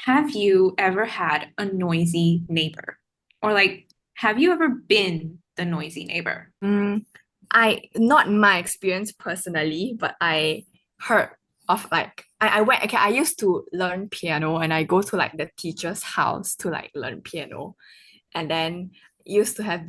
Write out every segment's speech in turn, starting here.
Have you ever had a noisy neighbor? Or like, have you ever been the noisy neighbor? Mm, I not my experience personally, but I heard of like I went okay, I used to learn piano and I go to like the teacher's house to like learn piano. And then she used to have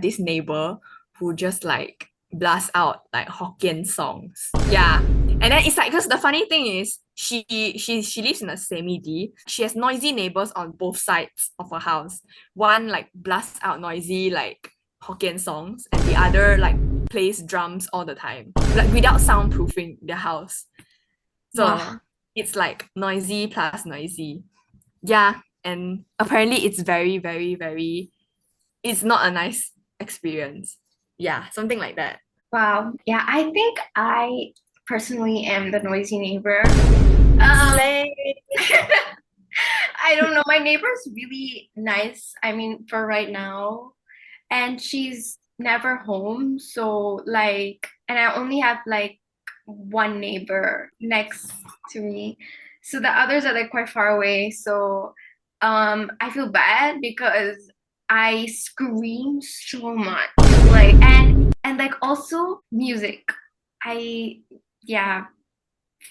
this neighbor who just like blast out like Hokkien songs. Yeah. And then it's like because the funny thing is she lives in a semi-D. She has noisy neighbors on both sides of her house. One like blasts out noisy like Hokkien songs, and the other like plays drums all the time, like without soundproofing their house. So Wow. it's like noisy plus noisy. Yeah, and apparently it's very, very, very, it's not a nice experience. Yeah, something like that. Wow. Yeah, I think I personally am the noisy neighbor. Slay. I don't know. My neighbor's really nice. I mean, for right now. And she's never home. So, like, and I only have like one neighbor next to me. So the others are like quite far away. So, I feel bad because I scream so much. Like, and like also music. I, yeah,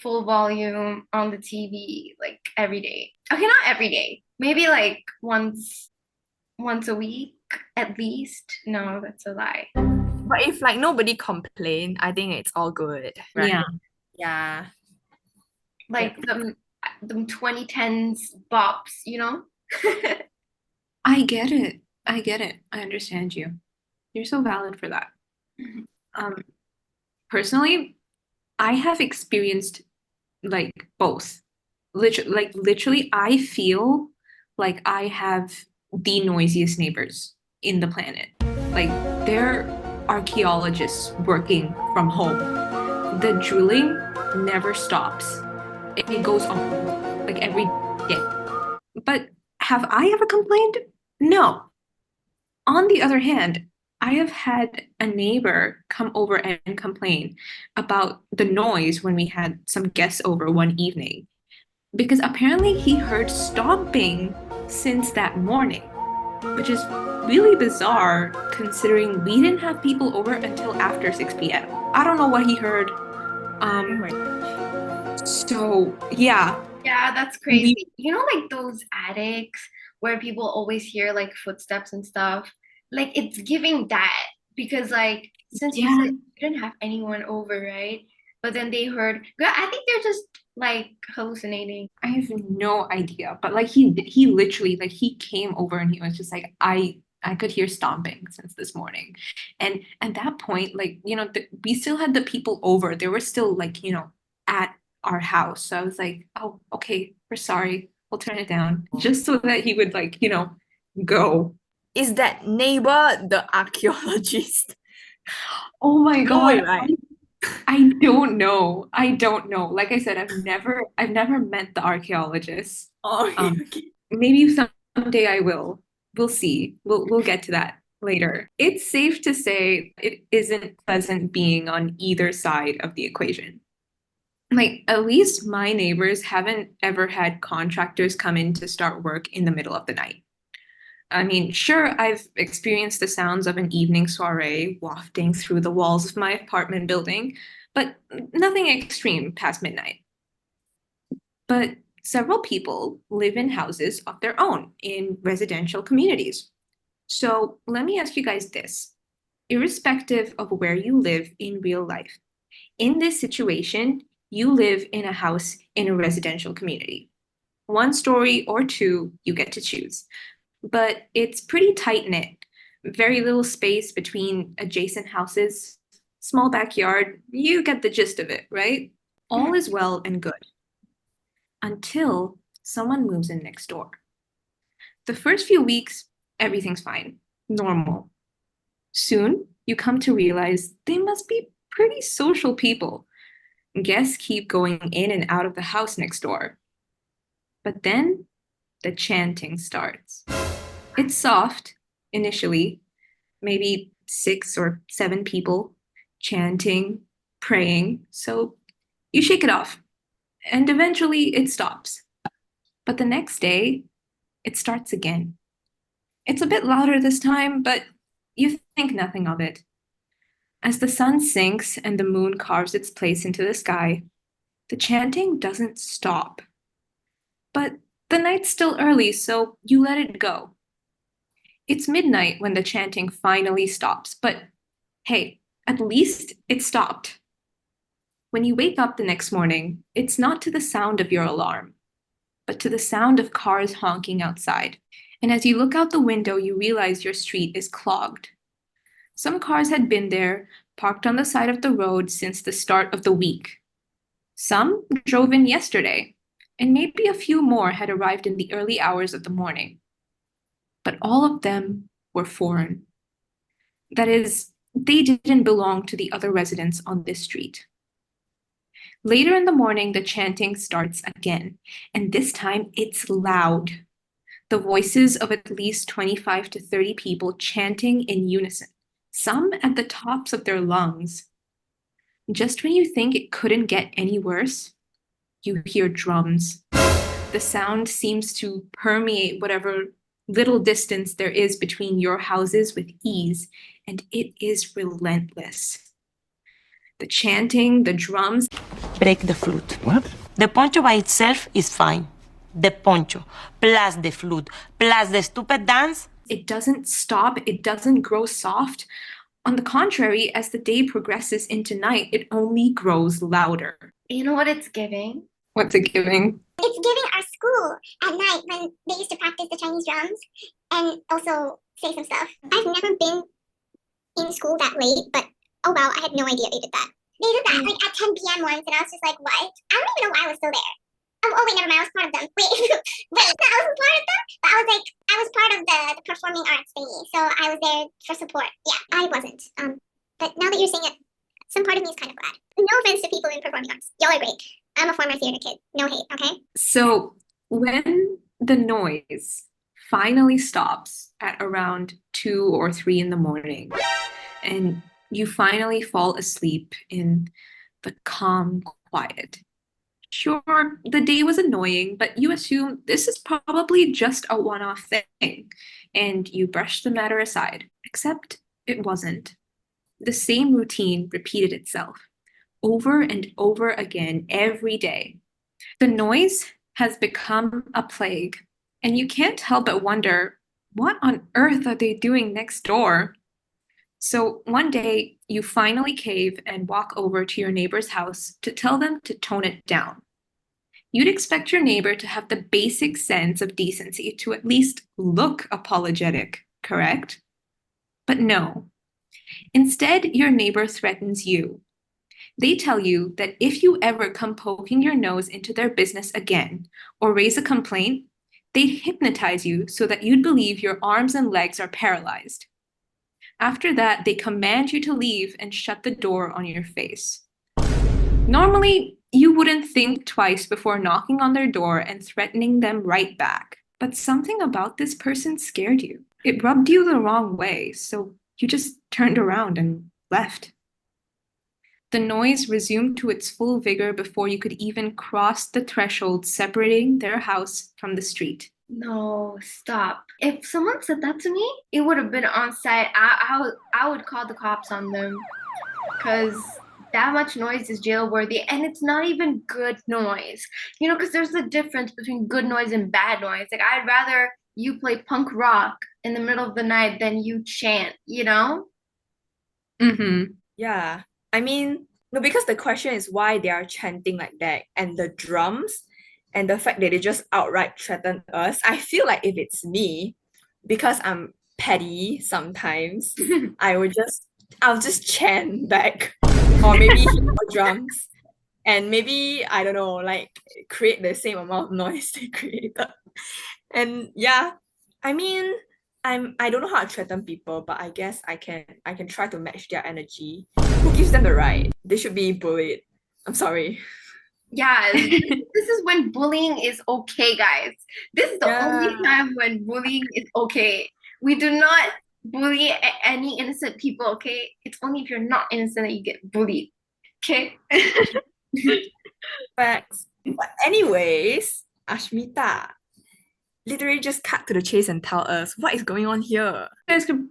full volume on the TV like every day. Okay, not every day. Maybe like once a week at least. No, that's a lie. But if like nobody complain, I think it's all good, right? Yeah, Yeah. Yeah. Like them 2010s bops, you know? I get it. I get it. I understand you. You're so valid for that. Um, Personally, I have experienced like both. Literally, I feel like I have the noisiest neighbors in the planet. Like they're archaeologists working from home. The drilling never stops. It goes on like every day. But have I ever complained? No. On the other hand, I have had a neighbor come over and complain about the noise when we had some guests over one evening because apparently he heard stomping since that morning, which is really bizarre considering we didn't have people over until after 6 p.m. I don't know what he heard. Oh Um, my gosh. so yeah, Yeah, that's crazy. we You know, like those attics where people always hear like footsteps and stuff? Like it's giving that because like since you yeah, said you didn't have anyone over, right? But then they heard, yeah, I think they're just like hallucinating. I have no idea, but like he literally like he came over and he was just like I could hear stomping since this morning, and at that point like we still had the people over. They were still like at our house, so I was like, oh okay, we're sorry, we'll turn it down just so that he would like go. Is that neighbor the archaeologist? Oh my No way, God, right? I don't know. I don't know. Like I said, I've never met the archaeologist. Oh, okay, Um, okay. maybe someday I will. We'll see. We'll get to that later. It's safe to say it isn't pleasant being on either side of the equation. Like at least my neighbors haven't ever had contractors come in to start work in the middle of the night. I mean, sure, I've experienced the sounds of an evening soiree wafting through the walls of my apartment building, but nothing extreme past midnight. But several people live in houses of their own in residential communities. So let me ask you guys this. Irrespective of where you live in real life, in this situation, you live in a house in a residential community. One story or two, you get to choose. But it's pretty tight knit. Very little space between adjacent houses, small backyard. You get the gist of it, right? All is well and good until someone moves in next door. The first few weeks, everything's fine, normal. Soon, you come to realize they must be pretty social people. Guests keep going in and out of the house next door. But then the chanting starts. It's soft initially, maybe 6 or 7 people chanting, praying. So you shake it off, and eventually it stops. But the next day, it starts again. It's a bit louder this time, but you think nothing of it. As the sun sinks and the moon carves its place into the sky, the chanting doesn't stop. But the night's still early, so you let it go. It's midnight when the chanting finally stops, but hey, at least it stopped. When you wake up the next morning, it's not to the sound of your alarm, but to the sound of cars honking outside. And as you look out the window, you realize your street is clogged. Some cars had been there, parked on the side of the road since the start of the week. Some drove in yesterday, and maybe a few more had arrived in the early hours of the morning. But all of them were foreign. That is, they didn't belong to the other residents on this street. Later in the morning, the chanting starts again, and this time it's loud. The voices of at least 25 to 30 people chanting in unison, some at the tops of their lungs. Just when you think it couldn't get any worse, you hear drums. The sound seems to permeate whatever little distance there is between your houses with ease, and it is relentless. The chanting, the drums. Break the flute. What? The poncho by itself is fine. The poncho, plus the flute, plus the stupid dance. It doesn't stop, it doesn't grow soft. On the contrary, as the day progresses into night, it only grows louder. You know what it's giving? What's it giving? It's giving our school at night when they used to practice the Chinese drums and also say some stuff. I've never been in school that late, but oh wow, I had no idea they did that. They did that like at 10 p.m. once, and I was just like, what? I don't even know why I was still there. Oh wait, never mind, I was part of them. Wait, wait, no, I wasn't part of them, but I was part of the performing arts thingy, so I was there for support. Yeah, I wasn't. But now that you're saying it, some part of me is kind of glad. No offense to people in performing arts. Y'all are great. I'm a former theater kid. No hate, okay? So when the noise finally stops at around 2 or 3 in the morning, and you finally fall asleep in the calm quiet. Sure, the day was annoying, but you assume this is probably just a one-off thing, and you brush the matter aside. Except it wasn't. The same routine repeated itself, over and over again every day. The noise has become a plague, and you can't help but wonder, what on earth are they doing next door? So one day, you finally cave and walk over to your neighbor's house to tell them to tone it down. You'd expect your neighbor to have the basic sense of decency to at least look apologetic, correct? But no. Instead, your neighbor threatens you. They tell you that if you ever come poking your nose into their business again or raise a complaint, they'd hypnotize you so that you'd believe your arms and legs are paralyzed. After that, they command you to leave and shut the door on your face. Normally, you wouldn't think twice before knocking on their door and threatening them right back. But something about this person scared you. It rubbed you the wrong way, so you just turned around and left. The noise resumed to its full vigor before you could even cross the threshold separating their house from the street. No, stop. If someone said that to me, it would have been on site. I would call the cops on them because that much noise is jail worthy, and it's not even good noise. You know, because there's a difference between good noise and bad noise. Like, I'd rather you play punk rock in the middle of the night than you chant, you know? Mm-hmm. Yeah. I mean, no, because the question is why they are chanting like that, and the drums and the fact that they just outright threaten us. I feel like if it's me, because I'm petty sometimes, I'll just chant back or maybe hit the drums and maybe, I don't know, like create the same amount of noise they created. And yeah, I mean, I don't know how to threaten people, but I guess I can try to match their energy. Who gives them the right? They should be bullied. I'm sorry. Yeah, this is when bullying is okay, guys. This is the only time when bullying is okay. We do not bully any innocent people, okay? It's only if you're not innocent that you get bullied, okay? Facts. But anyways, Ashmita, literally just cut to the chase and tell us what is going on here. You guys could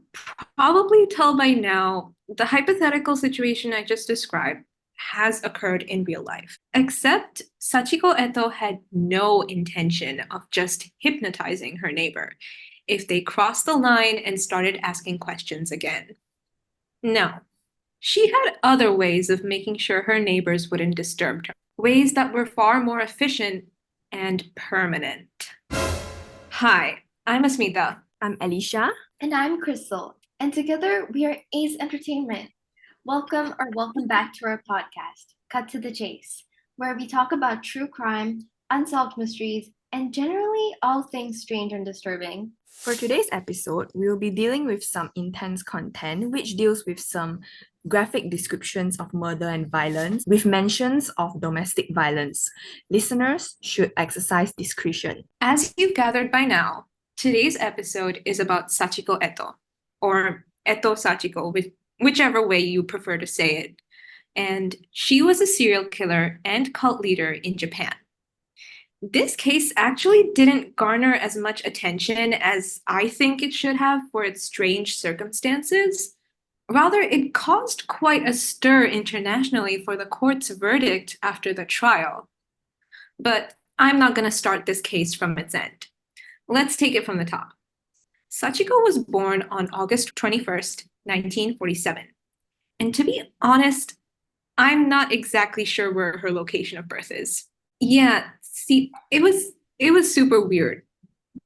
probably tell by now the hypothetical situation I just described has occurred in real life. Except Sachiko Eto had no intention of just hypnotizing her neighbor if they crossed the line and started asking questions again. No, she had other ways of making sure her neighbors wouldn't disturb her, ways that were far more efficient and permanent. Hi, I'm Asmita. I'm Alicia. And I'm Crystal. And together we are Ace Entertainment. Welcome back to our podcast, Cut to the Chase, where we talk about true crime, unsolved mysteries, and generally all things strange and disturbing. For today's episode, we will be dealing with some intense content which deals with some graphic descriptions of murder and violence with mentions of domestic violence. Listeners should exercise discretion. As you've gathered by now, today's episode is about Sachiko Eto, or Eto Sachiko, whichever way you prefer to say it. And she was a serial killer and cult leader in Japan. This case actually didn't garner as much attention as I think it should have for its strange circumstances. Rather, it caused quite a stir internationally for the court's verdict after the trial. But I'm not going to start this case from its end. Let's take it from the top. Sachiko was born on August 21st, 1947. And to be honest, I'm not exactly sure where her location of birth is. Yeah, see, it was super weird.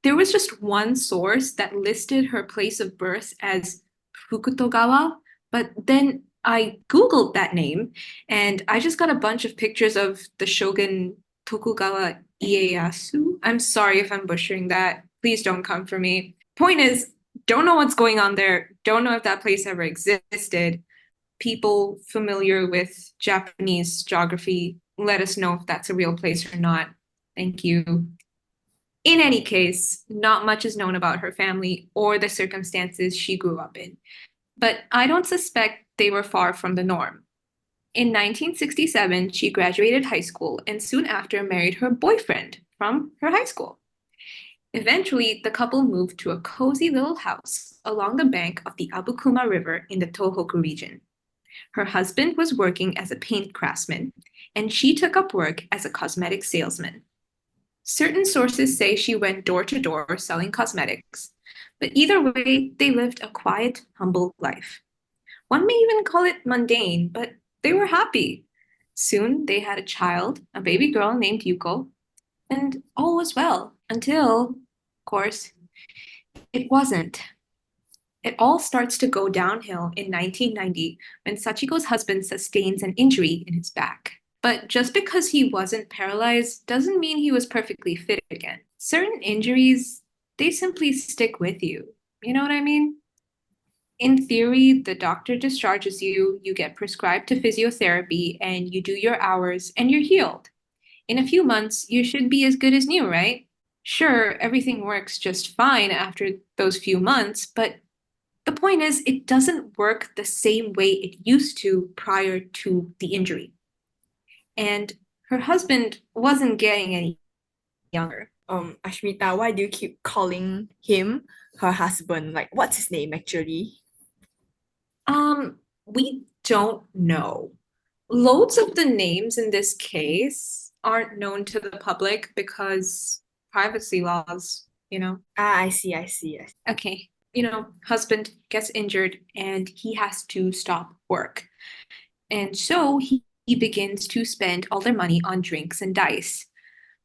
There was just one source that listed her place of birth as Fukutogawa, but then I Googled that name and I just got a bunch of pictures of the shogun Tokugawa Ieyasu. I'm sorry if I'm butchering that. Please don't come for me. Point is, don't know what's going on there. Don't know if that place ever existed. People familiar with Japanese geography, let us know if that's a real place or not. Thank you. In any case, not much is known about her family or the circumstances she grew up in. But I don't suspect they were far from the norm. In 1967, she graduated high school and soon after married her boyfriend from her high school. Eventually, the couple moved to a cozy little house along the bank of the Abukuma River in the Tohoku region. Her husband was working as a paint craftsman, and she took up work as a cosmetic salesman. Certain sources say she went door to door selling cosmetics, but either way, they lived a quiet, humble life. One may even call it mundane, but they were happy. Soon, they had a child, a baby girl named Yuko, and all was well until, of course, it wasn't. It all starts to go downhill in 1990 when Sachiko's husband sustains an injury in his back. But just because he wasn't paralyzed doesn't mean he was perfectly fit again. Certain injuries, they simply stick with you. You know what I mean? In theory, the doctor discharges you, you get prescribed to physiotherapy, and you do your hours, and you're healed. In a few months, you should be as good as new, right? Sure, everything works just fine after those few months, but the point is, it doesn't work the same way it used to prior to the injury. And her husband wasn't getting any younger. Ashmita, why do you keep calling him her husband? Like, what's his name actually? We don't know. Loads of the names in this case aren't known to the public because privacy laws, you know. I see. Okay, husband gets injured and he has to stop work. And so he begins to spend all their money on drinks and dice.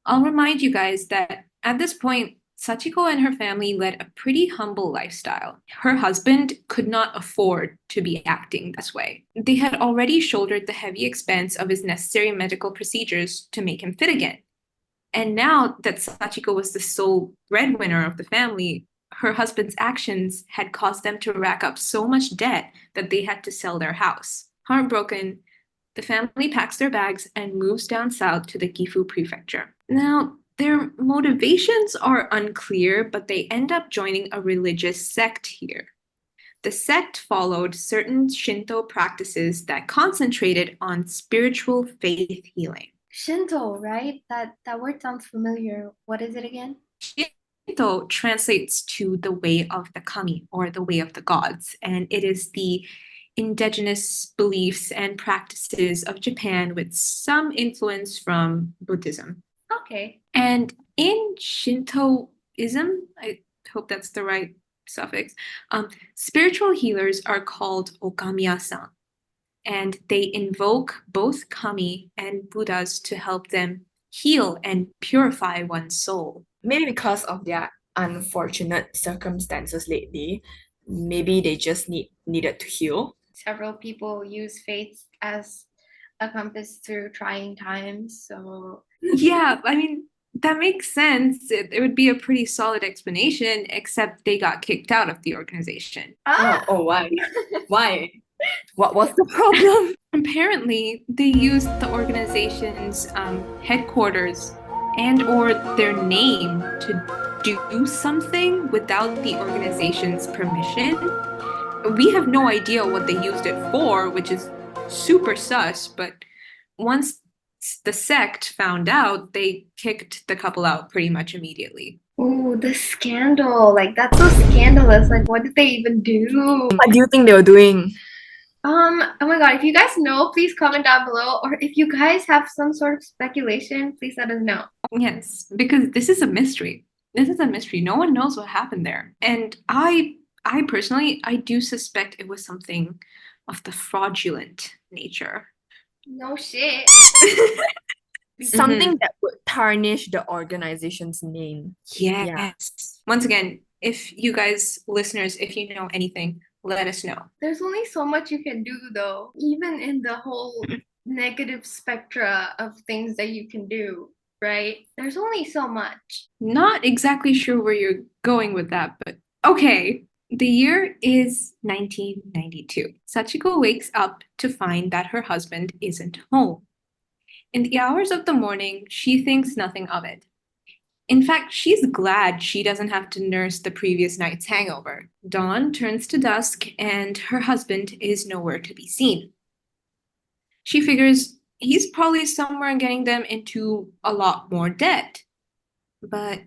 I'll remind you guys that at this point, Sachiko and her family led a pretty humble lifestyle. Her husband could not afford to be acting this way. They had already shouldered the heavy expense of his necessary medical procedures to make him fit again. And now that Sachiko was the sole breadwinner of the family, her husband's actions had caused them to rack up so much debt that they had to sell their house. Heartbroken, the family packs their bags and moves down south to the Gifu prefecture. Now, their motivations are unclear, but they end up joining a religious sect here. The sect followed certain Shinto practices that concentrated on spiritual faith healing. Shinto, right? That word sounds familiar. What is it again? Shinto Shinto translates to the way of the kami or the way of the gods, and it is the indigenous beliefs and practices of Japan with some influence from Buddhism. Okay. And in Shintoism, I hope that's the right suffix, spiritual healers are called okamiya-san, and they invoke both kami and Buddhas to help them heal and purify one's soul. Maybe because of their unfortunate circumstances lately, maybe they just needed to heal. Several people use faith as a compass through trying times. So Yeah, I mean, that makes sense. It would be a pretty solid explanation, except they got kicked out of the organization. Oh, why? Why? What was the problem? Apparently, they used the organization's headquarters and or their name to do something without the organization's permission. We have no idea what they used it for, which is super sus, but once the sect found out, they kicked the couple out pretty much immediately. oh, the scandal. Like that's so scandalous. Like what did they even do? What do you think they were doing? Oh my God, if you guys know, please comment down below. Or if you guys have some sort of speculation, please let us know. Yes, because this is a mystery. This is a mystery. No one knows what happened there. And I personally, I do suspect it was something of the fraudulent nature. No shit. Something that would tarnish the organization's name. Yes. Yeah. Once again, if you guys, listeners, if you know anything, let us know. There's only so much you can do though, even in the whole negative spectra of things that you can do, right? There's only so much. Not exactly sure where you're going with that, but okay. The year is 1992. Sachiko wakes up to find that her husband isn't home. In the hours of the morning, she thinks nothing of it. In fact, she's glad she doesn't have to nurse the previous night's hangover. Dawn turns to dusk, and her husband is nowhere to be seen. She figures he's probably somewhere getting them into a lot more debt. But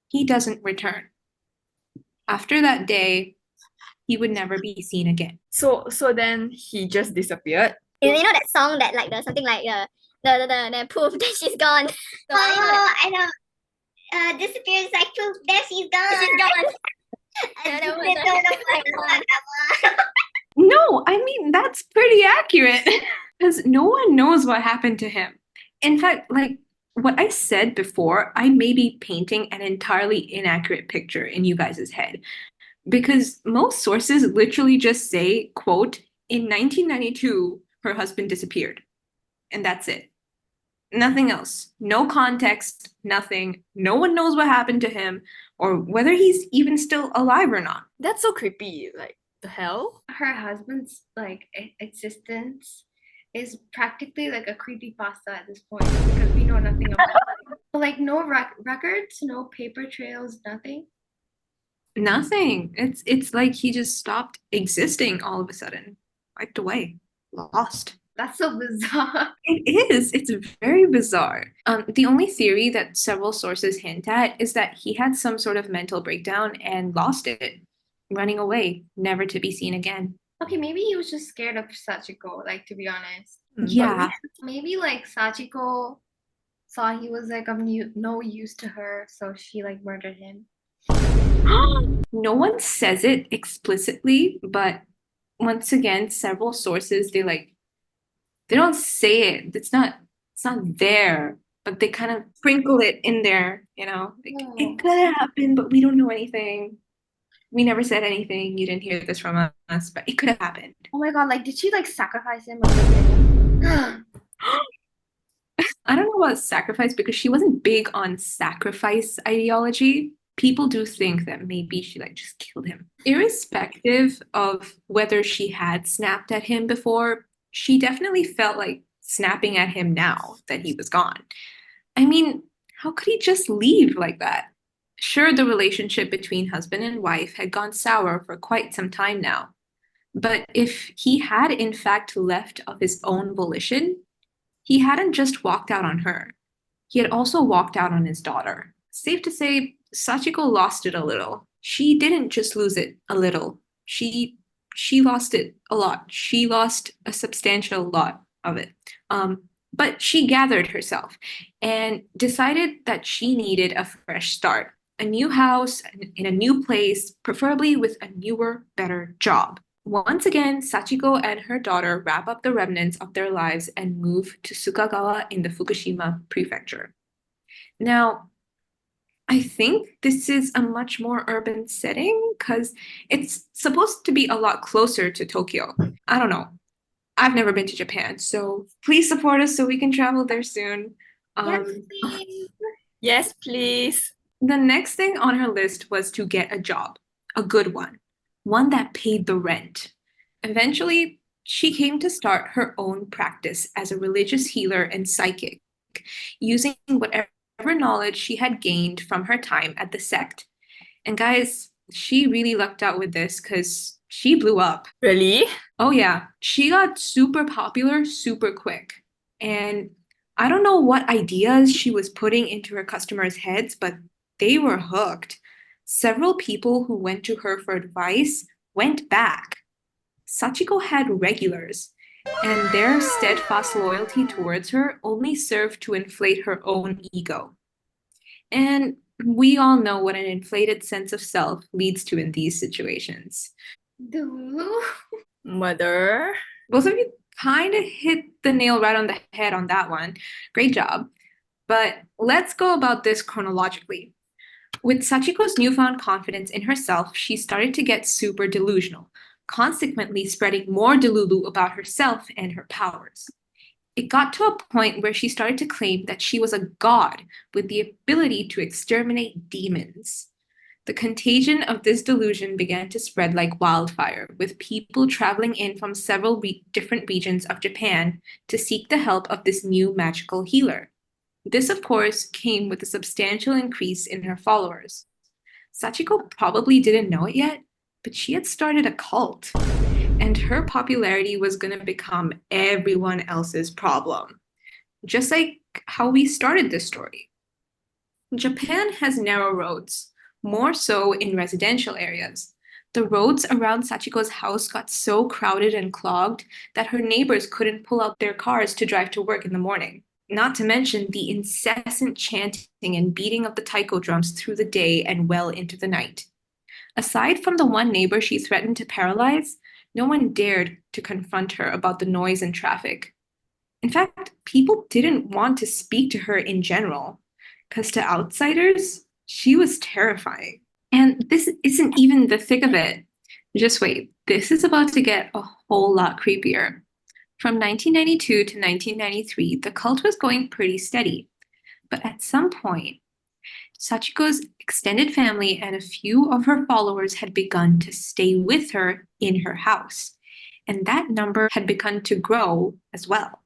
he doesn't return. After that day, he would never be seen again. So then he just disappeared. You know that song that like the something like the proof that she's gone. So I know. Disappears like proof that she's gone. She's gone. No, I mean, that's pretty accurate. Because no one knows what happened to him. In fact, like what I said before, I may be painting an entirely inaccurate picture in you guys' head. Because most sources literally just say, quote, in 1992, her husband disappeared. And that's it. Nothing else. No context, nothing. No one knows what happened to him or whether he's even still alive or not. That's so creepy. Like, the hell? Her husband's like existence is practically like a creepypasta at this point because we know nothing about it. Like no records, no paper trails, nothing. Nothing. It's like he just stopped existing all of a sudden. Wiped away. Lost. That's so bizarre. It is. It's very bizarre. The only theory that several sources hint at is that he had some sort of mental breakdown and lost it, running away, never to be seen again. Okay, maybe he was just scared of Sachiko, like to be honest. Yeah. Maybe like Sachiko saw he was like of no use to her, so she like murdered him. No one says it explicitly, but once again, several sources they don't say it. It's not there, but they kind of sprinkle it in there, you know. Like, it could have happened, but we don't know anything. We never said anything. You didn't hear this from us, but it could have happened. Oh my God, like did she like sacrifice him or something? I don't know about sacrifice because she wasn't big on sacrifice ideology. People do think that maybe she like just killed him. Irrespective of whether she had snapped at him before, she definitely felt like snapping at him now that he was gone. I mean, how could he just leave like that? Sure, the relationship between husband and wife had gone sour for quite some time now. But if he had in fact left of his own volition, he hadn't just walked out on her. He had also walked out on his daughter. Safe to say, Sachiko lost it a little. She didn't just lose it a little. She lost it a lot. She lost a substantial lot of it. But she gathered herself and decided that she needed a fresh start, a new house in a new place, preferably with a newer, better job. Once again, Sachiko and her daughter wrap up the remnants of their lives and move to Sukagawa in the Fukushima prefecture. Now, I think this is a much more urban setting because it's supposed to be a lot closer to Tokyo. I don't know. I've never been to Japan, so please support us so we can travel there soon. Yes, please. Yes, please. The next thing on her list was to get a job, a good one that paid the rent. Eventually, she came to start her own practice as a religious healer and psychic, using whatever knowledge she had gained from her time at the sect. And guys, she really lucked out with this because she blew up. Really? Oh, yeah. She got super popular super quick. And I don't know what ideas she was putting into her customers' heads, but they were hooked. Several people who went to her for advice went back. Sachiko had regulars, and their steadfast loyalty towards her only served to inflate her own ego. And we all know what an inflated sense of self leads to in these situations. Delulu. Mother. Both of you kind of hit the nail right on the head on that one. Great job. But let's go about this chronologically. With Sachiko's newfound confidence in herself, she started to get super delusional, consequently spreading more delulu about herself and her powers. It got to a point where she started to claim that she was a god with the ability to exterminate demons. The contagion of this delusion began to spread like wildfire, with people traveling in from several different regions of Japan to seek the help of this new magical healer. This, of course, came with a substantial increase in her followers. Sachiko probably didn't know it yet, but she had started a cult, and her popularity was going to become everyone else's problem. Just like how we started this story. Japan has narrow roads, more so in residential areas. The roads around Sachiko's house got so crowded and clogged that her neighbors couldn't pull out their cars to drive to work in the morning. Not to mention the incessant chanting and beating of the taiko drums through the day and well into the night. Aside from the one neighbor she threatened to paralyze, no one dared to confront her about the noise and traffic. In fact, people didn't want to speak to her in general, because to outsiders, she was terrifying. And this isn't even the thick of it. Just wait, this is about to get a whole lot creepier. From 1992 to 1993, the cult was going pretty steady. But at some point, Sachiko's extended family and a few of her followers had begun to stay with her in her house. And that number had begun to grow as well.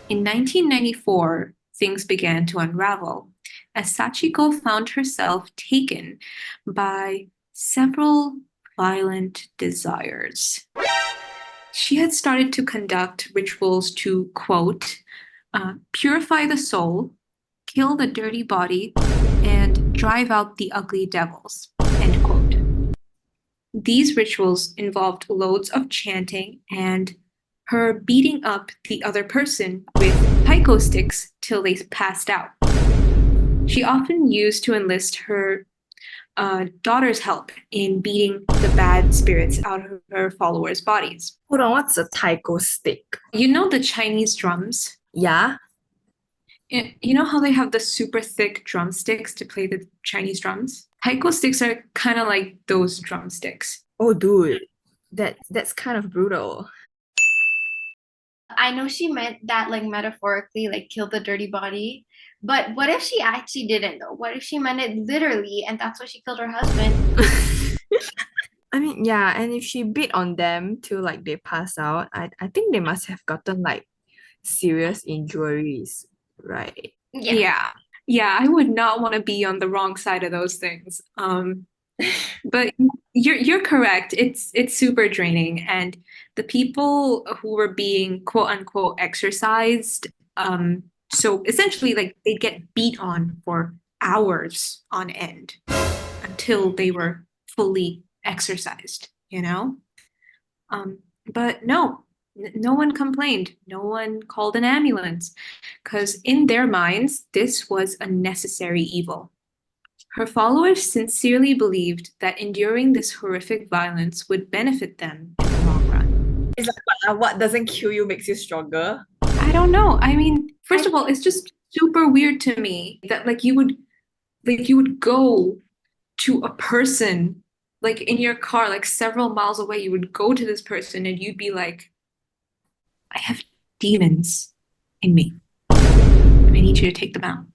In 1994, things began to unravel as Sachiko found herself taken by several violent desires. She had started to conduct rituals to, quote, purify the soul, kill the dirty body, and drive out the ugly devils, end quote. These rituals involved loads of chanting and her beating up the other person with taiko sticks till they passed out. She often used to enlist her daughter's help in beating the bad spirits out of her followers' bodies. Hold on, what's a taiko stick? You know the Chinese drums? Yeah? You know how they have the super thick drumsticks to play the Chinese drums? Taiko sticks are kind of like those drumsticks. Oh, dude. That's kind of brutal. I know she meant that like metaphorically, like kill the dirty body. But what if she actually didn't though? What if she meant it literally and that's why she killed her husband? I mean, yeah, and if she beat on them till like they pass out, I think they must have gotten like serious injuries, right? Yeah, I would not want to be on the wrong side of those things. But you're correct. It's super draining, and the people who were being quote unquote exercised, so essentially like they get beat on for hours on end until they were fully exercised, you know? But no, no one complained. No one called an ambulance because in their minds, this was a necessary evil. Her followers sincerely believed that enduring this horrific violence would benefit them in the long run. It's like what doesn't kill you makes you stronger. I don't know. I mean, first of all, it's just super weird to me that you would go to a person like in your car, like several miles away, you would go to this person and you'd be like, I have demons in me. I need you to take them out.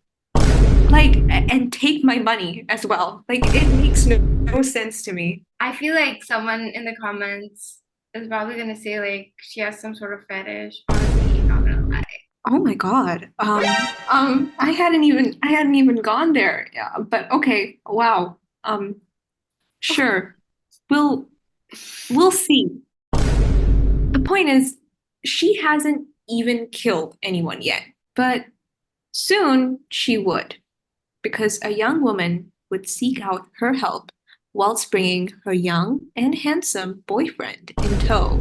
Like, and take my money as well. Like, it makes no sense to me. I feel like someone in the comments is probably gonna say like she has some sort of fetish. Honestly, not gonna lie. Oh my God. I hadn't even gone there. Yeah, but okay. Wow. Sure. We'll see. The point is, she hasn't even killed anyone yet, but soon she would, because a young woman would seek out her help whilst bringing her young and handsome boyfriend in tow.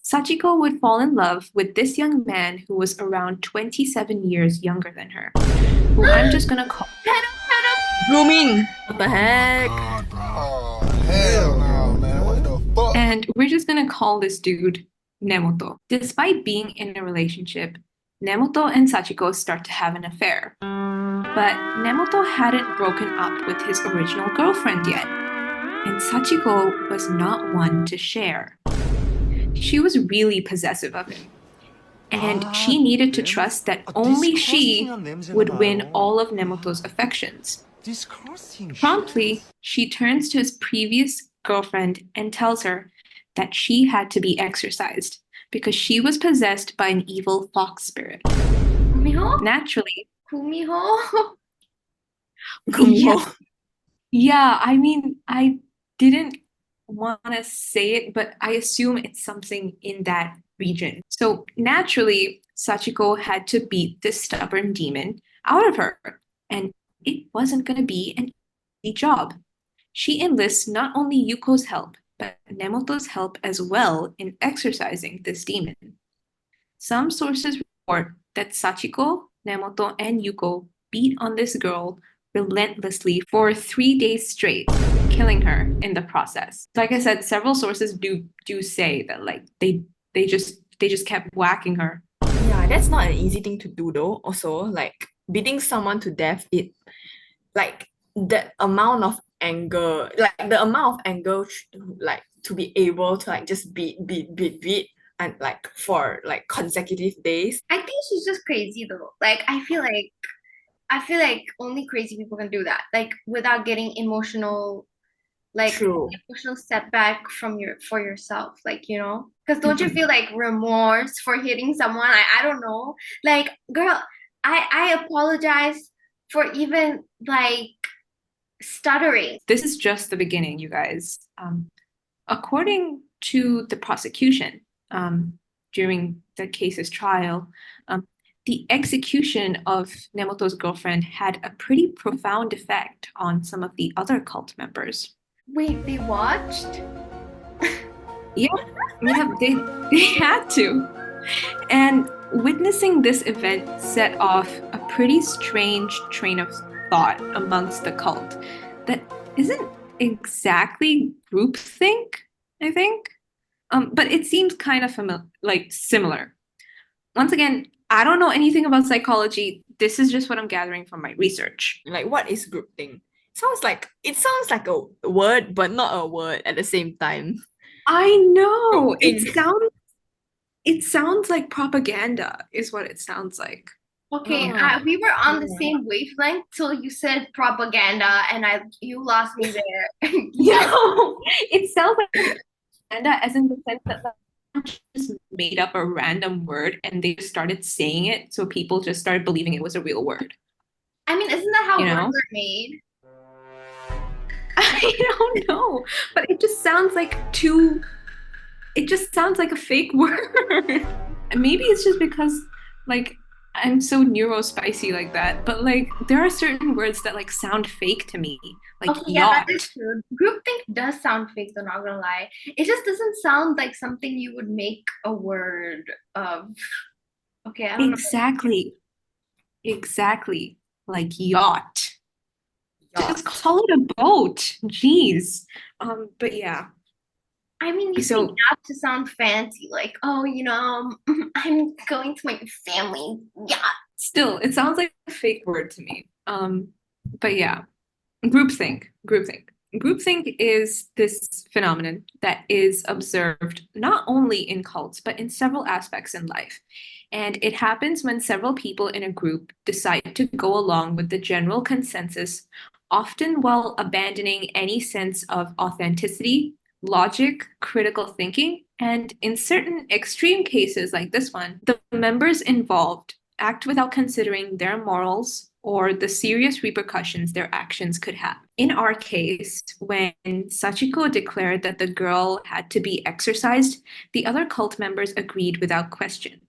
Sachiko would fall in love with this young man who was around 27 years younger than her, who I'm just gonna call Grooming. What the heck? God, bro. Oh, hell no, man. What the fuck? And we're just gonna call this dude Nemoto. Despite being in a relationship, Nemoto and Sachiko start to have an affair. But Nemoto hadn't broken up with his original girlfriend yet, and Sachiko was not one to share. She was really possessive of him, and she needed to trust that only she would win all of Nemoto's affections. Promptly, she turns to his previous girlfriend and tells her that she had to be exorcised because she was possessed by an evil fox spirit. Kumiho? Naturally, Kumiho? yeah, I mean, I didn't want to say it, but I assume it's something in that region. So naturally, Sachiko had to beat this stubborn demon out of her, and it wasn't going to be an easy job. She enlists not only Yuko's help, but Nemoto's help as well in exorcising this demon. Some sources report that Sachiko, Nemoto, and Yuko beat on this girl relentlessly for 3 days straight, killing her in the process. Like I said, several sources do say that they just kept whacking her. Yeah, that's not an easy thing to do though. Also, like beating someone to death, like the amount of anger, like to be able to like just beat and like for like consecutive days. I think she's just crazy though. Like I feel like only crazy people can do that. Like without getting emotional, like True. emotional setback for yourself. Like, you know? Because don't you feel like remorse for hitting someone? I don't know. Like, girl, I apologize for even like stuttering. This is just the beginning, you guys. According to the prosecution, during the case's trial, the execution of Nemoto's girlfriend had a pretty profound effect on some of the other cult members. Wait, they watched? Yeah, they had to. And witnessing this event set off a pretty strange train of thought amongst the cult that isn't exactly groupthink, I think. But it seems kind of similar. Once again, I don't know anything about psychology. This is just what I'm gathering from my research. Like, what is groupthink? It sounds like a word, but not a word at the same time. I know. Groupthink. It sounds like propaganda is what it sounds like. Okay, we were on the same wavelength till you said propaganda, and you lost me there. No, it sounds like propaganda as in the sense that just made up a random word and they just started saying it, so people just started believing it was a real word. I mean, isn't that how You know? words are made? I don't know, but it just sounds like a fake word. Maybe it's just because, like, I'm so neurospicy like that, but like there are certain words that like sound fake to me, like Okay, yeah, that is yacht. true. Groupthink does sound fake, though, not gonna lie. It just doesn't sound like something you would make a word of. Okay, I don't know. Exactly. Exactly. Like yacht. Just Yacht. call it a boat. Jeez. But yeah. I mean, you say So yacht to sound fancy, like, oh, I'm going to my family yacht. still, it sounds like a fake word to me. But yeah. Groupthink. Groupthink. Groupthink is this phenomenon that is observed not only in cults, but in several aspects in life. And it happens when several people in a group decide to go along with the general consensus, often while abandoning any sense of authenticity, logic, critical thinking, and in certain extreme cases like this one, the members involved act without considering their morals or the serious repercussions their actions could have. In our case, when Sachiko declared that the girl had to be exorcised, the other cult members agreed without question,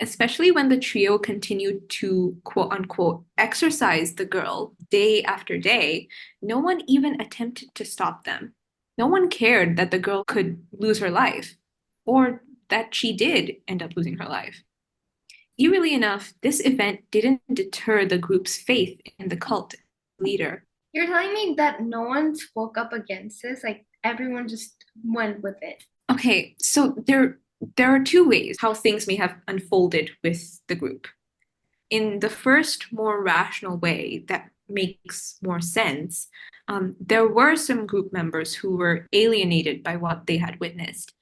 especially when the trio continued to quote unquote exorcise the girl day after day. No one even attempted to stop them. No one cared that the girl could lose her life, or that she did end up losing her life. Eerily enough, this event didn't deter the group's faith in the cult leader. You're telling me that no one spoke up against this? Like, everyone just went with it. Okay, so there are two ways how things may have unfolded with the group. In the first, more rational way that makes more sense, there were some group members who were alienated by what they had witnessed.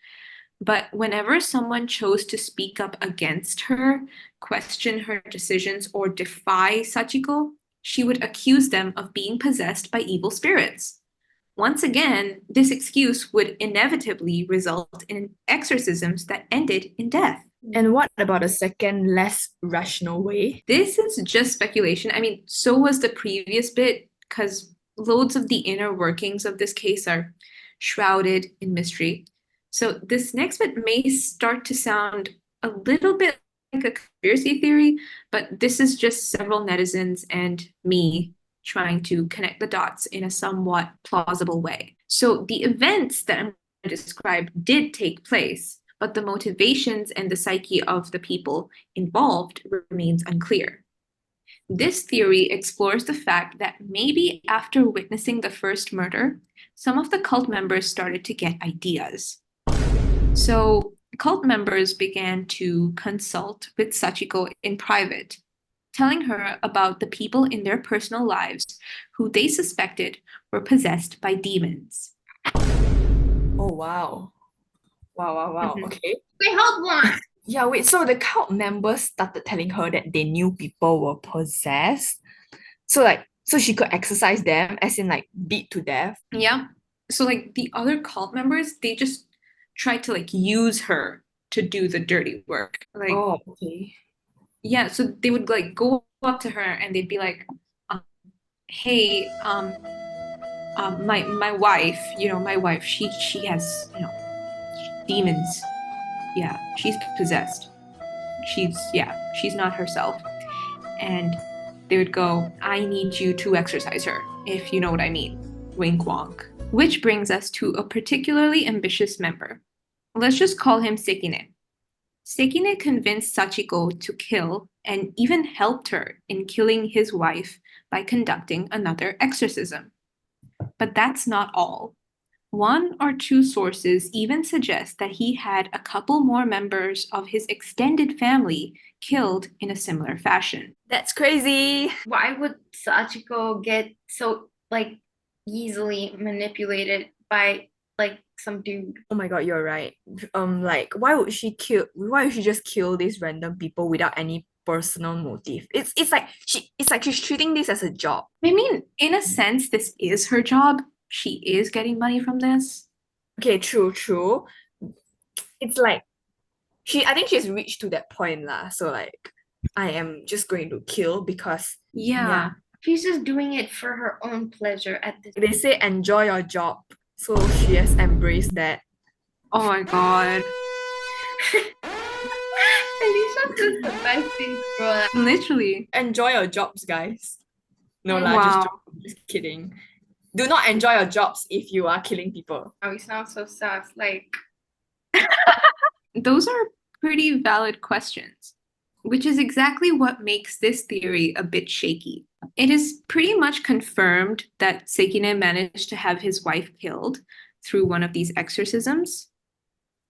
But whenever someone chose to speak up against her, question her decisions, or defy Sachiko, she would accuse them of being possessed by evil spirits. Once again, this excuse would inevitably result in exorcisms that ended in death. And what about a second, less rational way? This is just speculation. I mean, so was the previous bit, because loads of the inner workings of this case are shrouded in mystery. So this next bit may start to sound a little bit like a conspiracy theory, but this is just several netizens and me trying to connect the dots in a somewhat plausible way. So the events that I'm going to describe did take place, but the motivations and the psyche of the people involved remains unclear. This theory explores the fact that maybe after witnessing the first murder, some of the cult members started to get ideas. So cult members began to consult with Sachiko in private, telling her about the people in their personal lives who they suspected were possessed by demons. Oh, wow. Wow. Mhm. Okay. Wait, hold on. Yeah, wait, so the cult members started telling her that they knew people were possessed. So she could exorcise them, as in like beat to death. Yeah. So like the other cult members, they just tried to like use her to do the dirty work. Like, Oh, okay. yeah, so they would like go up to her and they'd be like, hey, my wife, my wife, she has, demons. Yeah, she's possessed. She's not herself. And they would go, I need you to exorcise her, if you know what I mean. Wink wonk. Which brings us to a particularly ambitious member. Let's just call him Sekine. Sekine convinced Sachiko to kill and even helped her in killing his wife by conducting another exorcism. But that's not all. One or two sources even suggest that he had a couple more members of his extended family killed in a similar fashion. That's crazy. Why would Sachiko get so like easily manipulated by like some dude? Oh my god, you're right. Like why would she just kill these random people without any personal motive? It's like she's treating this as a job. I mean, in a sense, this is her job. She is getting money from this. Okay, true. It's like I think she's reached to that point lah. So like I am just going to kill because Yeah. She's just doing it for her own pleasure at this. they say enjoy your job. So she has embraced that. Oh my God. Alicia Jobs is the best thing, bro. Literally. Enjoy your jobs, guys. No lah, Wow. just kidding. Do not enjoy your jobs if you are killing people. Oh, we sound so sus. Like, Those are pretty valid questions, which is exactly what makes this theory a bit shaky. It is pretty much confirmed that Sekine managed to have his wife killed through one of these exorcisms.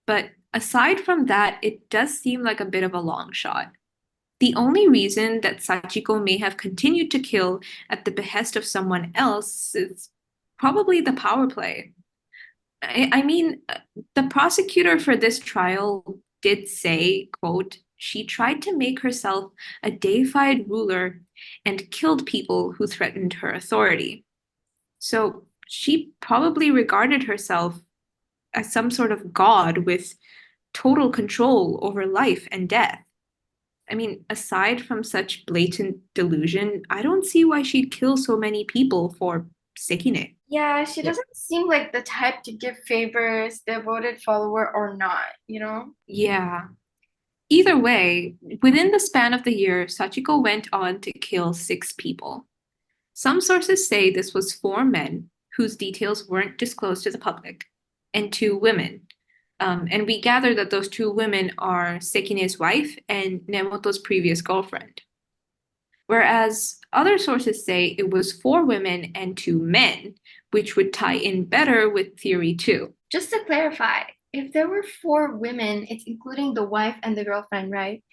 But aside from that, it does seem like a bit of a long shot. The only reason that Sachiko may have continued to kill at the behest of someone else is probably the power play. I mean, the prosecutor for this trial did say, quote, she tried to make herself a deified ruler and killed people who threatened her authority. So she probably regarded herself as some sort of god with total control over life and death. I mean, aside from such blatant delusion, I don't see why she'd kill so many people for Sekine. yeah, she doesn't seem like the type to give favors, devoted follower or not, you know? Yeah. Either way, within the span of the year, Sachiko went on to kill 6 people. Some sources say this was 4 men, whose details weren't disclosed to the public, and 2 women. And we gather that those 2 women are Sekine's wife and Nemoto's previous girlfriend. Whereas other sources say it was 4 women and 2 men, which would tie in better with theory 2. Just to clarify, if there were 4 women, it's including the wife and the girlfriend, right?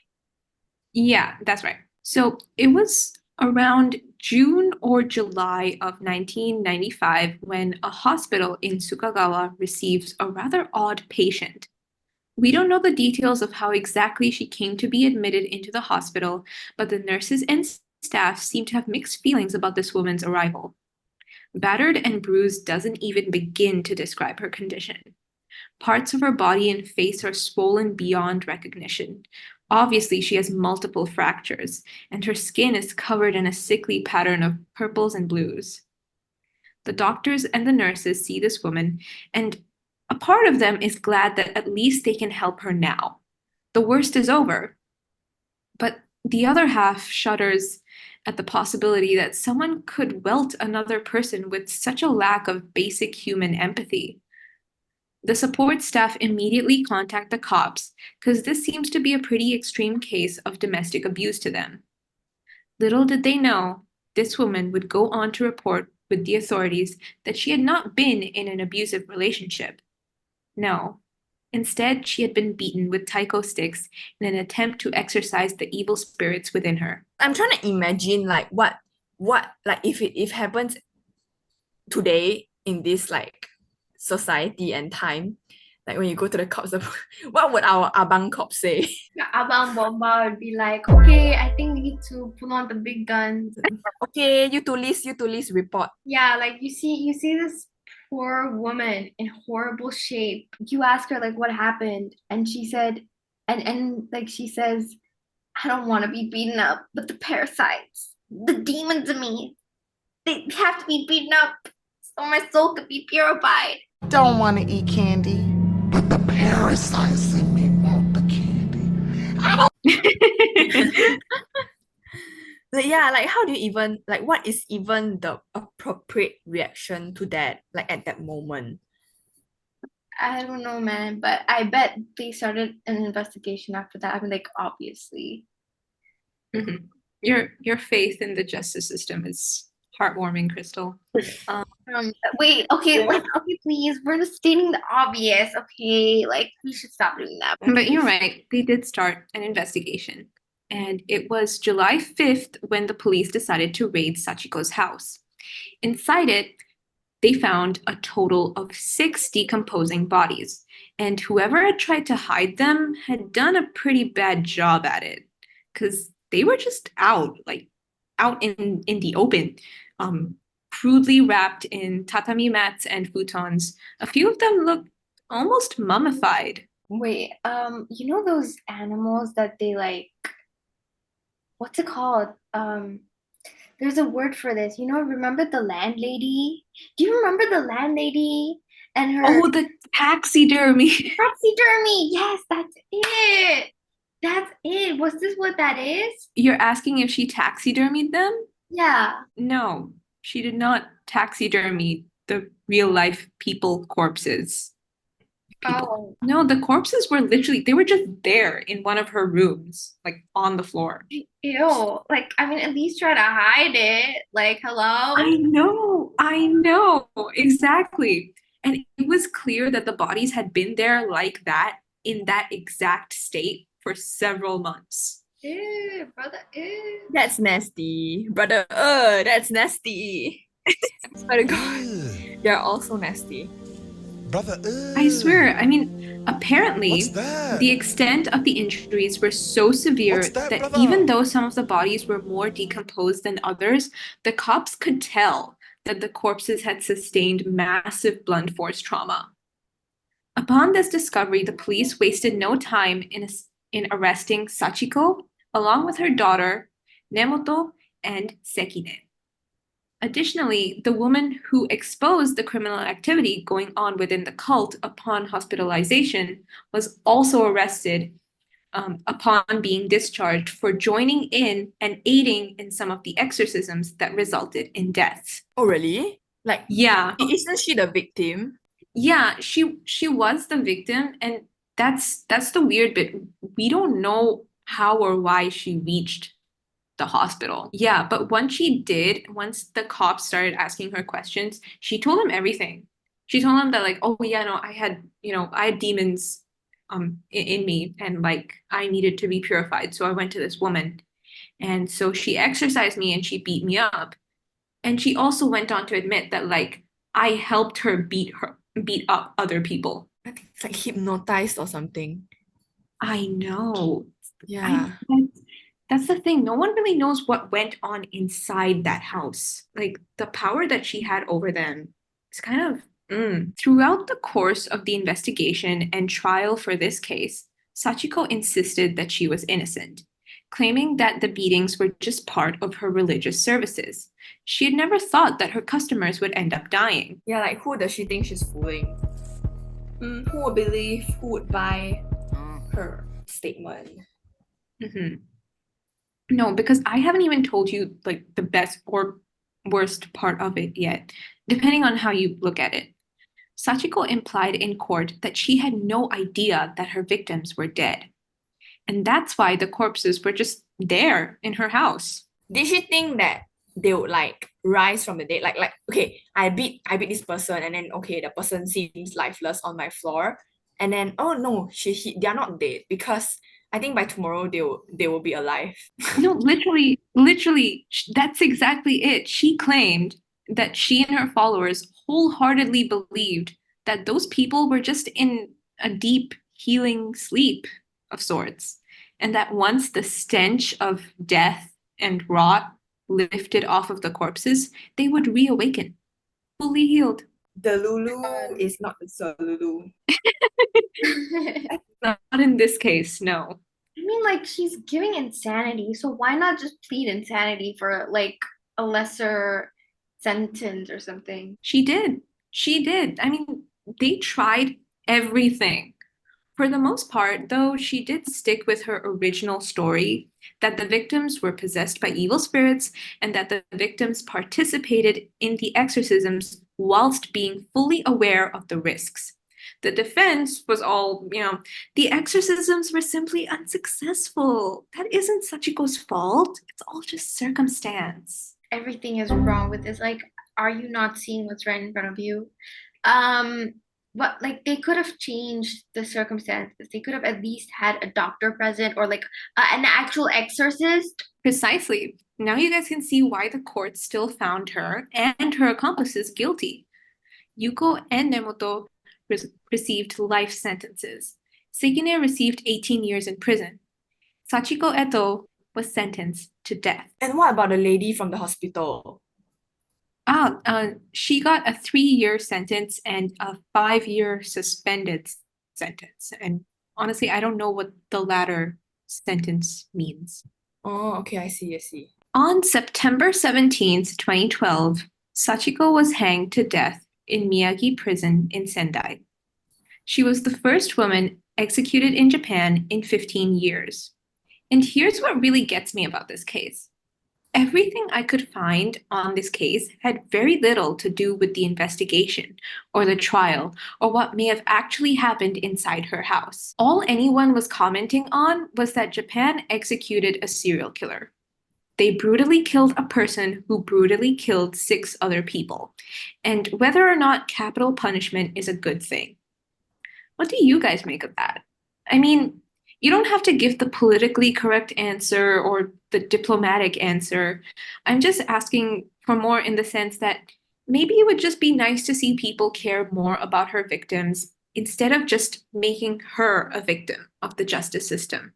Yeah, that's right. So it was around June or July of 1995 when a hospital in Sukagawa received a rather odd patient. We don't know the details of how exactly she came to be admitted into the hospital, but the nurses and staff seem to have mixed feelings about this woman's arrival. Battered and bruised doesn't even begin to describe her condition. Parts of her body and face are swollen beyond recognition. Obviously, she has multiple fractures, and her skin is covered in a sickly pattern of purples and blues. The doctors and the nurses see this woman, and a part of them is glad that at least they can help her now. The worst is over. But the other half shudders at the possibility that someone could welt another person with such a lack of basic human empathy. The support staff immediately contact the cops because this seems to be a pretty extreme case of domestic abuse to them. Little did they know, this woman would go on to report with the authorities that she had not been in an abusive relationship. No. Instead, she had been beaten with taiko sticks in an attempt to exorcise the evil spirits within her. I'm trying to imagine like what like if it happens today in this like society and time, like when you go to the cops, what would our abang cops say? Yeah, Abang Bomba would be like, okay, I think we need to pull on the big guns. Okay, you tulis report. Yeah, like you see this poor woman in horrible shape. You ask her like what happened, and she said, and like she says, I don't want to be beaten up, but the parasites, the demons in me, they have to be beaten up so my soul could be purified. Don't want to eat candy, but the parasites in me want the candy. Like, yeah, like how do you even like what is even the appropriate reaction to that, like at that moment? I don't know, man, but I bet they started an investigation after that. I mean, like obviously. Mhm. Your faith in the justice system is heartwarming, Crystal. Wait, okay, like, okay, please. We're just stating the obvious, okay? Like, we should stop doing that. But you're right, they did start an investigation. And it was July 5th when the police decided to raid Sachiko's house. Inside it, they found a total of 6 decomposing bodies. And whoever had tried to hide them had done a pretty bad job at it. Because they were just out in the open, crudely wrapped in tatami mats and futons. A few of them looked almost mummified. Wait, you know those animals that they like, what's it called? There's a word for this. You know, remember the landlady? Do you remember the landlady and her Oh, the taxidermy. taxidermy? Yes, that's it. That's it. Was this what that is? You're asking if she taxidermied them? Yeah. No, she did not taxidermy the real life people corpses. People. Oh. No, the corpses were literally, they were just there in one of her rooms, like on the floor. Ew. Like, I mean, at least try to hide it. Like, hello? I know, exactly. And it was clear that the bodies had been there like that in that exact state for several months. Ew, brother. Ew. That's nasty. Brother, that's nasty. Swear to God. Ugh. They're all so nasty. Brother, I ugh. swear, I mean, apparently, What's that? the extent of the injuries were so severe What's that, that brother? even though some of the bodies were more decomposed than others, the cops could tell that the corpses had sustained massive blunt force trauma. Upon this discovery, the police wasted no time in arresting Sachiko, along with her daughter, Nemoto, and Sekine. Additionally, the woman who exposed the criminal activity going on within the cult upon hospitalization was also arrested upon being discharged for joining in and aiding in some of the exorcisms that resulted in deaths. Oh, really? Like, Yeah, isn't she the victim? yeah, she was the victim, and that's the weird bit. We don't know how or why she reached the hospital. Yeah, but once the cops started asking her questions, she told them everything. She told them that like, oh yeah, no, I had demons in me, and like I needed to be purified. So I went to this woman, and so she exorcised me and she beat me up. And she also went on to admit that like I helped her beat up other people. I think it's like hypnotized or something. I know. Yeah. That's the thing. No one really knows what went on inside that house. Like the power that she had over them is kind of Throughout the course of the investigation and trial for this case, Sachiko insisted that she was innocent, claiming that the beatings were just part of her religious services. She had never thought that her customers would end up dying. Yeah, like who does she think she's fooling? Who would believe, who would buy her statement? Mhm. No, because I haven't even told you like the best or worst part of it yet, depending on how you look at it. Sachiko implied in court that she had no idea that her victims were dead. And that's why the corpses were just there in her house. Did she think that they would like rise from the dead? Like okay, I beat this person, and then okay, the person seems lifeless on my floor, and then oh no, they are not dead because I think by tomorrow they will be alive. No, literally, that's exactly it. She claimed that she and her followers wholeheartedly believed that those people were just in a deep healing sleep of sorts, and that once the stench of death and rot lifted off of the corpses, they would reawaken, fully healed. The Lulu is not the Solulu. Not in this case, no. I mean, like, she's giving insanity, so why not just plead insanity for, like, a lesser sentence or something? She did. She did. I mean, they tried everything. For the most part, though, she did stick with her original story that the victims were possessed by evil spirits and that the victims participated in the exorcisms whilst being fully aware of the risks. The defense was all, the exorcisms were simply unsuccessful. That isn't Sachiko's fault. It's all just circumstance. Everything is wrong with this. Like, are you not seeing what's right in front of you? But like they could have changed the circumstances. They could have at least had a doctor present or like an actual exorcist. Precisely. Now you guys can see why the court still found her and her accomplices guilty. Yuko and Nemoto received life sentences. Sekine received 18 years in prison. Sachiko Eto was sentenced to death. And what about the lady from the hospital? She got a 3-year sentence and a 5-year suspended sentence. And honestly, I don't know what the latter sentence means. Oh, okay, I see. On September 17th, 2012, Sachiko was hanged to death in Miyagi Prison in Sendai. She was the first woman executed in Japan in 15 years. And here's what really gets me about this case. Everything I could find on this case had very little to do with the investigation or the trial or what may have actually happened inside her house. All anyone was commenting on was that Japan executed a serial killer. They brutally killed a person who brutally killed 6 other people, and whether or not capital punishment is a good thing. What do you guys make of that? I mean, you don't have to give the politically correct answer or the diplomatic answer. I'm just asking for more in the sense that maybe it would just be nice to see people care more about her victims instead of just making her a victim of the justice system.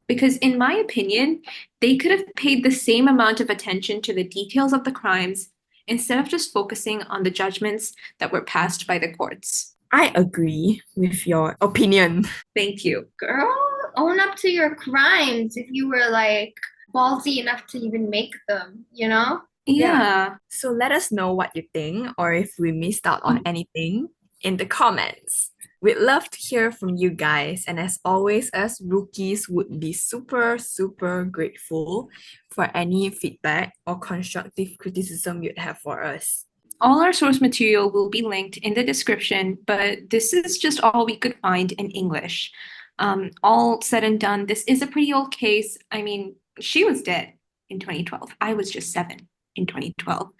Because, in my opinion, they could have paid the same amount of attention to the details of the crimes instead of just focusing on the judgments that were passed by the courts. I agree with your opinion. Thank you. Girl, own up to your crimes if you were like ballsy enough to even make them, you know? Yeah. So let us know what you think or if we missed out on anything in the comments. We'd love to hear from you guys, and as always, us rookies would be super, super grateful for any feedback or constructive criticism you'd have for us. All our source material will be linked in the description, but this is just all we could find in English. All said and done, this is a pretty old case. I mean, she was dead in 2012. I was just 7 in 2012.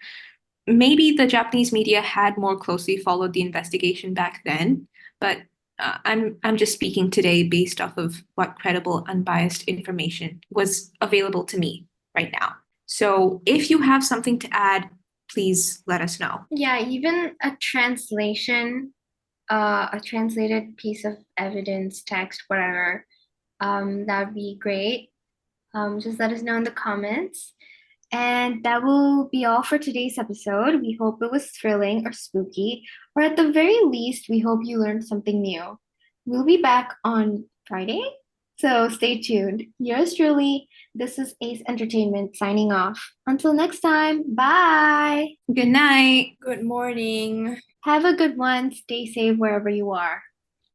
Maybe the Japanese media had more closely followed the investigation back then, but I'm just speaking today based off of what credible, unbiased information was available to me right now. So if you have something to add, please let us know. Yeah, even a translation, a translated piece of evidence, text, whatever, that would be great. Just let us know in the comments. And that will be all for today's episode. We hope it was thrilling or spooky, or at the very least, we hope you learned something new. We'll be back on Friday, so stay tuned. Yours truly, this is Ace Entertainment signing off. Until next time, bye. Good night. Good morning. Have a good one. Stay safe wherever you are.